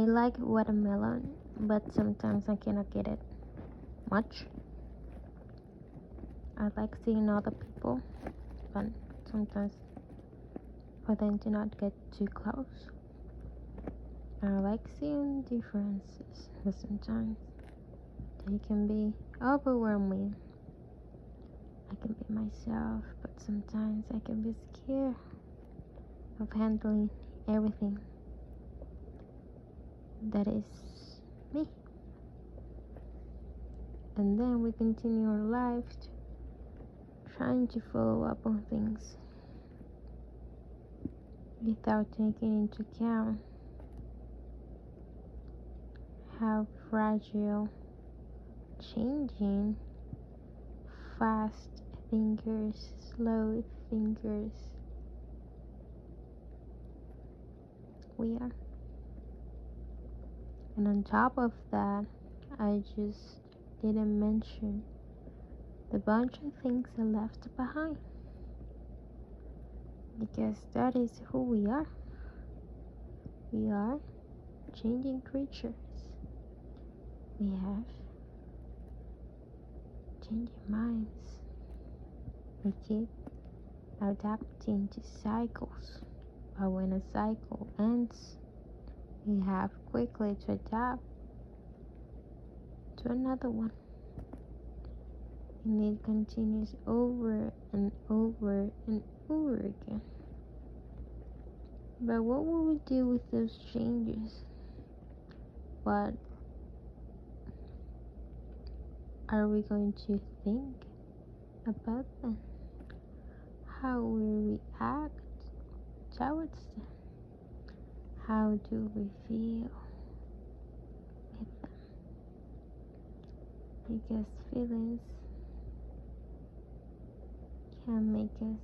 like watermelon, but sometimes I cannot get it much. I like seeing other people, but sometimes for them to not get too close. I like seeing differences, but sometimes they can be overwhelming. I can be myself, but sometimes I can be scared of handling everything that is me. And then we continue our lives trying to follow up on things without taking into account how fragile, changing, fast thinkers, slow thinkers we are. And on top of that, I just didn't mention the bunch of things I left behind, because that is who we are. We are changing creatures. We have changing minds. We keep adapting to cycles, but when a cycle ends, we have quickly to adapt to another one. And it continues over and over and over again. But what will we do with those changes? What are we going to think about them? How we react towards them? How do we feel with them? Because feelings can make us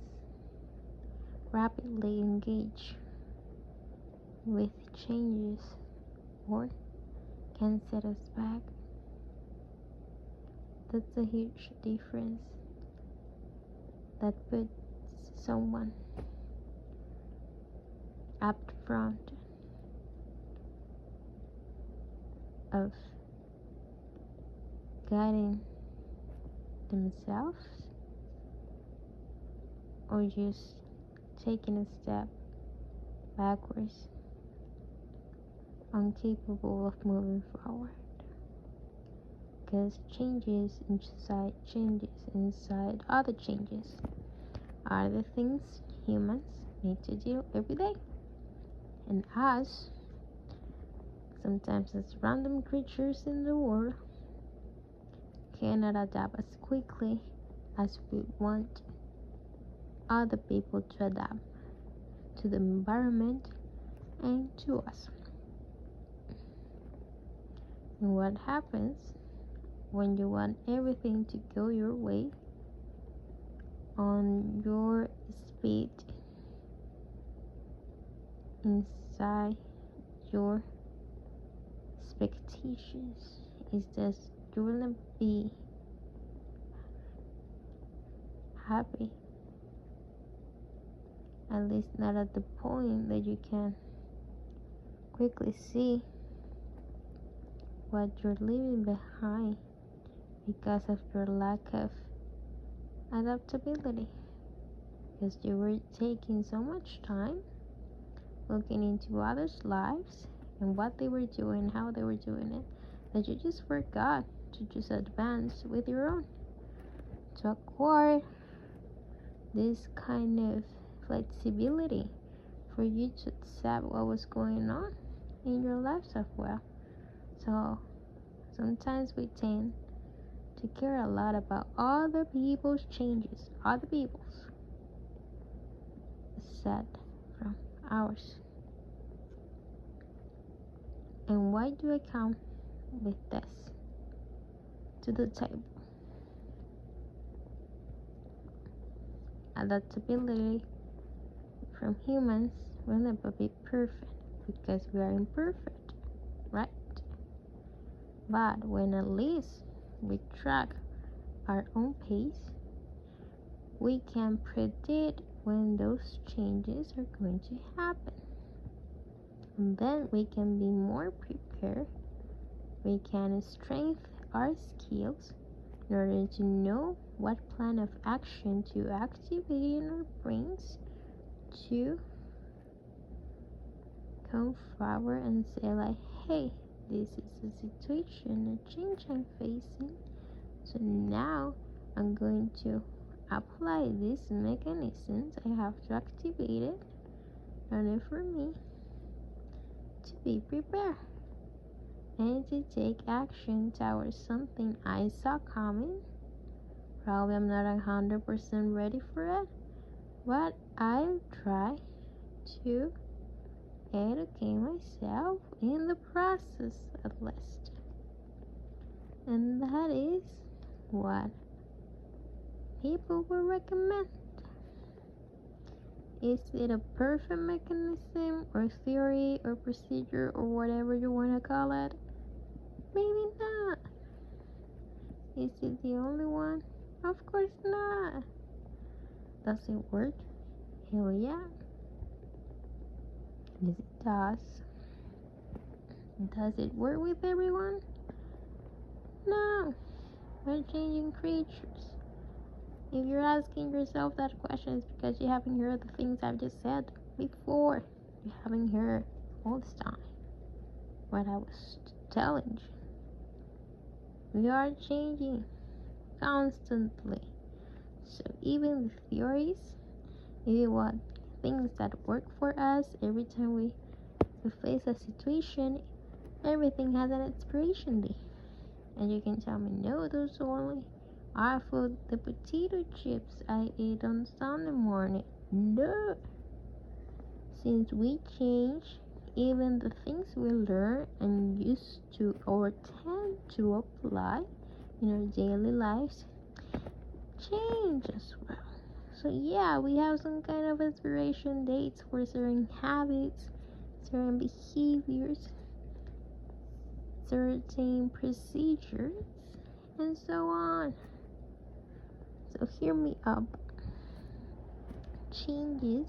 rapidly engage with changes or can set us back. That's a huge difference that puts someone up front of guiding themselves or just taking a step backwards, incapable of moving forward. Because changes inside other changes are the things humans need to do every day. And us, sometimes as random creatures in the world, cannot adapt as quickly as we want other people to adapt to the environment and to us. And what happens when you want everything to go your way on your speed, inside your expectations, is that you will not be happy, at least not at the point that you can quickly see what you're leaving behind because of your lack of adaptability, because you were taking so much time looking into others' lives and what they were doing, how they were doing it, that you just forgot to just advance with your own, to acquire this kind of flexibility for you to accept what was going on in your lives as well. So sometimes we tend to care a lot about other people's changes, other people's, aside from ours. And why do I come with this to the table? Adaptability from humans will never be perfect because we are imperfect, right? But when at least we track our own pace, we can predict when those changes are going to happen. And then we can be more prepared. We can strengthen our skills in order to know what plan of action to activate in our brains to come forward and say like, hey, this is a situation, a change I'm facing. So now I'm going to apply these mechanisms. I have to activate it in order for me to be prepared and to take action towards something I saw coming. Probably I'm not 100% ready for it, but I'll try to educate myself in the process at least. And that is what people will recommend. Is it a perfect mechanism or theory or procedure or whatever you want to call it? Maybe not. Is it the only one? Of course not. Does it work? Hell yeah. Yes, it does. Does it work with everyone? No. We're changing creatures. If you're asking yourself that question, it's because you haven't heard the things I've just said before. You haven't heard all this time what I was telling you. We are changing constantly. So even the theories, even what things that work for us, every time we face a situation, everything has an expiration date. And you can tell me, no, those only are for the potato chips I ate on Sunday morning. No. Since we change, even the things we learn and used to or tend to apply in our daily lives change as well. So yeah, we have some kind of expiration dates for certain habits, certain behaviors, certain procedures, and so on. So hear me up. Changes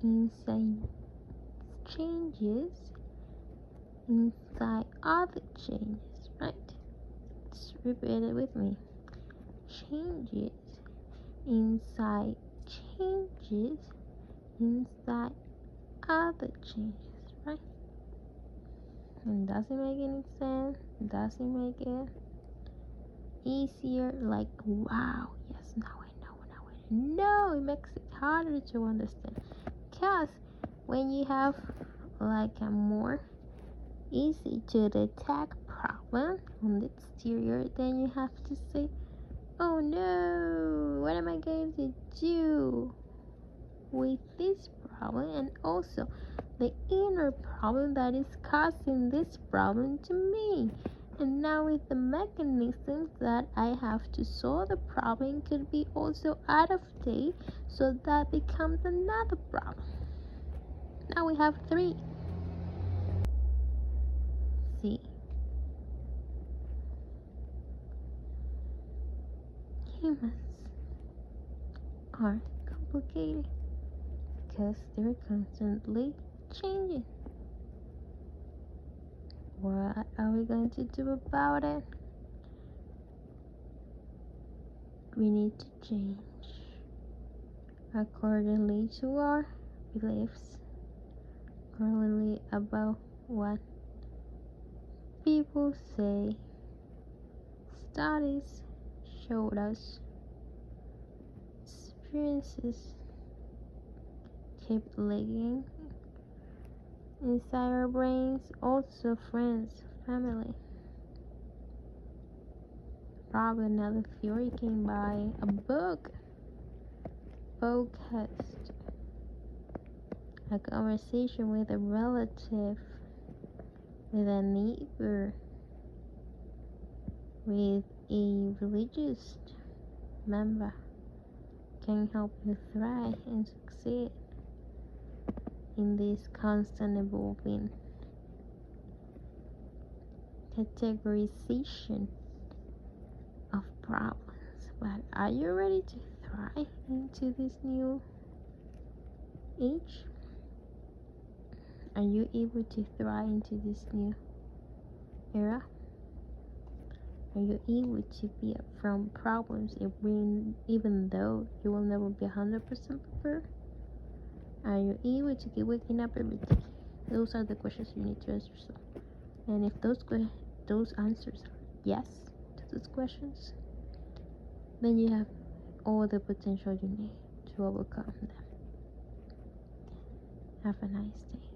inside other changes, right? Just repeat it with me. Changes inside other changes, right? And does it make any sense? Does it make it easier? Like, wow, yes, now I know. No, it makes it harder to understand. Because when you have like a more easy to detect problem on the exterior, then you have to say, oh no, what am I going to do with this problem? And also the inner problem that is causing this problem to me. And now with the mechanisms that I have to solve the problem could be also out of date, so that becomes another problem. Now we have 3. See, humans are complicated because they're constantly changing. What are we going to do about it? We need to change accordingly to our beliefs, accordingly about what people say. Studies showed us, experiences keep leaking inside our brains, also friends, family. Probably another theory came by a book, podcast, a conversation with a relative, with a neighbor, with a religious member can help you thrive and succeed in this constant evolving categorization of problems. But are you ready to thrive into this new age? Are you able to thrive into this new era? Are you able to be up from problems even though you will never be 100% prepared? Are you able to keep waking up every day? Those are the questions you need to ask yourself. And if those answers are yes to those questions, then you have all the potential you need to overcome them. Have a nice day.